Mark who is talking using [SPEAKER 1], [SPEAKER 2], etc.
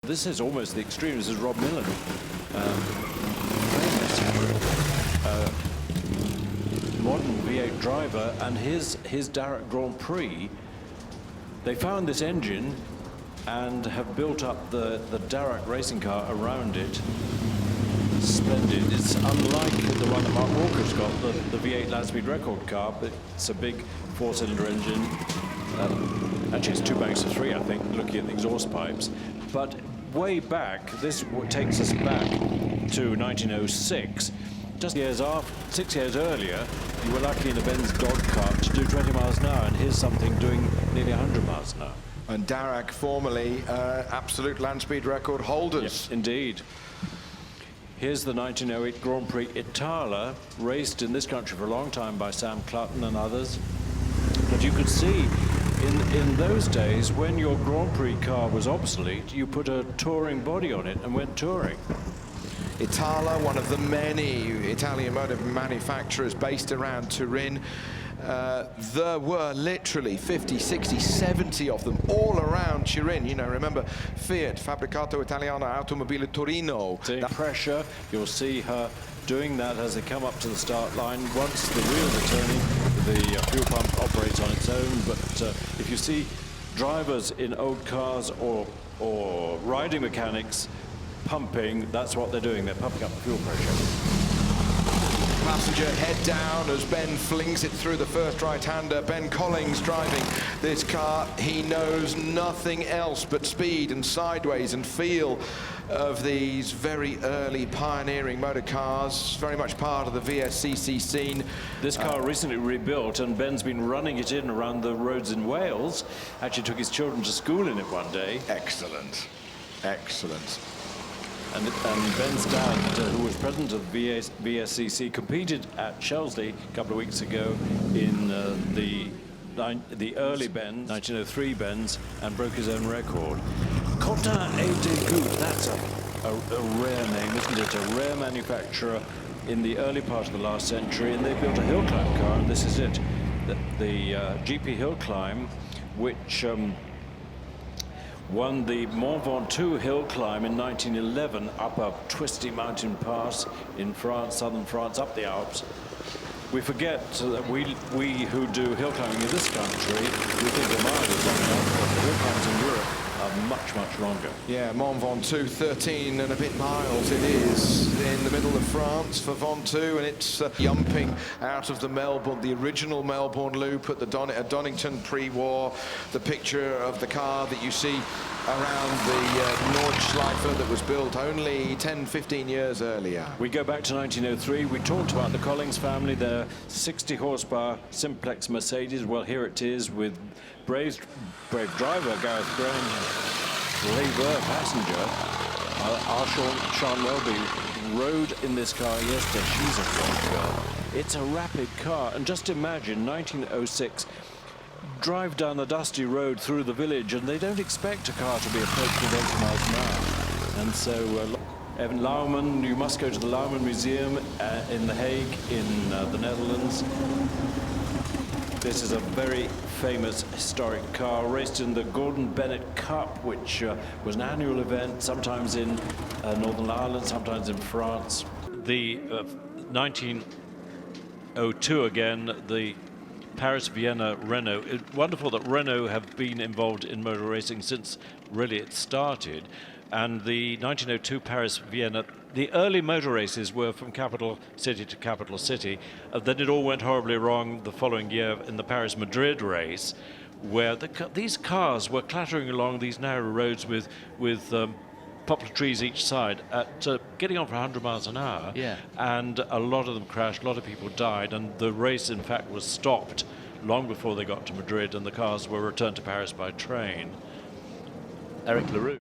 [SPEAKER 1] This is almost the extreme. This is Rob Millen, modern V8 driver, and his DARRACO Grand Prix. They found this engine and have built up the DARRACO racing car around it. Splendid. It's unlike the one that Mark Walker's got, the V8 land speed record car, but it's a big four-cylinder engine. Actually, it's 2 banks of 3, I think, looking at the exhaust pipes. But way back, this takes us back to 1906. Just 6 years earlier, you were lucky in a Benz dog cart to do 20 miles an hour, and here's something doing nearly 100 miles an hour.
[SPEAKER 2] And DARRACO, formerly absolute land speed record holders.
[SPEAKER 1] Yes, indeed. Here's the 1908 Grand Prix ITALA, raced in this country for a long time by Sam Clutton and others. But you could see in those days, when your Grand Prix car was obsolete, you put a touring body on it and went touring.
[SPEAKER 2] ITALA, one of the many Italian motor manufacturers based around Turin. There were literally 50, 60, 70 of them all around Turin. You know, remember Fiat, Fabbricato Italiano Automobile Torino.
[SPEAKER 1] The pressure, you'll see her doing that as they come up to the start line. Once the wheels are turning, the fuel pump operates on its own. But if you see drivers in old cars or riding mechanics pumping, that's what they're doing. They're pumping up the fuel pressure.
[SPEAKER 2] Passenger head down as Ben flings it through the first right-hander. Ben Collins driving this car. He knows nothing else but speed and sideways and feel of these very early pioneering motor cars, very much part of the VSCC scene.
[SPEAKER 1] This car recently rebuilt, and Ben's been running it in around the roads in Wales. Actually took his children to school in it one day.
[SPEAKER 2] Excellent, excellent.
[SPEAKER 1] And Ben's dad, who was president of the VSCC, competed at Shelsley a couple of weeks ago in the early Benz, 1903 Benz, and broke his own record. COTTIN-DESGOUTTES, that's a rare name, isn't it? A rare manufacturer in the early part of the last century, and they built a hill climb car, and this is it. The GP hill climb, which won the Mont Ventoux hill climb in 1911 up a twisty mountain pass in France, southern France, up the Alps. We forget that we who do hill climbing in this country, we think the mile is long enough, but the hill climbs in Europe are much, much longer.
[SPEAKER 2] Yeah, Mont Ventoux, 13 and a bit miles it is in the middle of France for Ventoux, and it's yumping out of the Melbourne, the original Melbourne loop at the Donington pre-war. The picture of the car that you see around the Nordschleife that was built only 10, 15 years earlier.
[SPEAKER 1] We go back to 1903. We talked about the Collins family, their 60 horsepower Simplex Mercedes. Well, here it is with brave driver Gareth Grange, braver passenger. Sean Welby rode in this car yesterday. She's a great girl. It's a rapid car, and just imagine 1906. Drive down the dusty road through the village, and they don't expect a car to be approaching 80 miles an hour. And so, Evan Lauman, you must go to the Lauman Museum in The Hague, in the Netherlands. This is a very famous historic car, raced in the Gordon Bennett Cup, which was an annual event, sometimes in Northern Ireland, sometimes in France. The 1902 again, the Paris-Vienna Renault. It's wonderful that Renault have been involved in motor racing since really it started. And the 1902 Paris-Vienna, the early motor races were from capital city to capital city. Then it all went horribly wrong the following year in the Paris-Madrid race, where these cars were clattering along these narrow roads with poplar trees each side at getting on for 100 miles an hour.
[SPEAKER 3] Yeah.
[SPEAKER 1] And a lot of them crashed, a lot of people died, and the race in fact was stopped long before they got to Madrid, and the cars were returned to Paris by train.
[SPEAKER 3] Eric Leroux.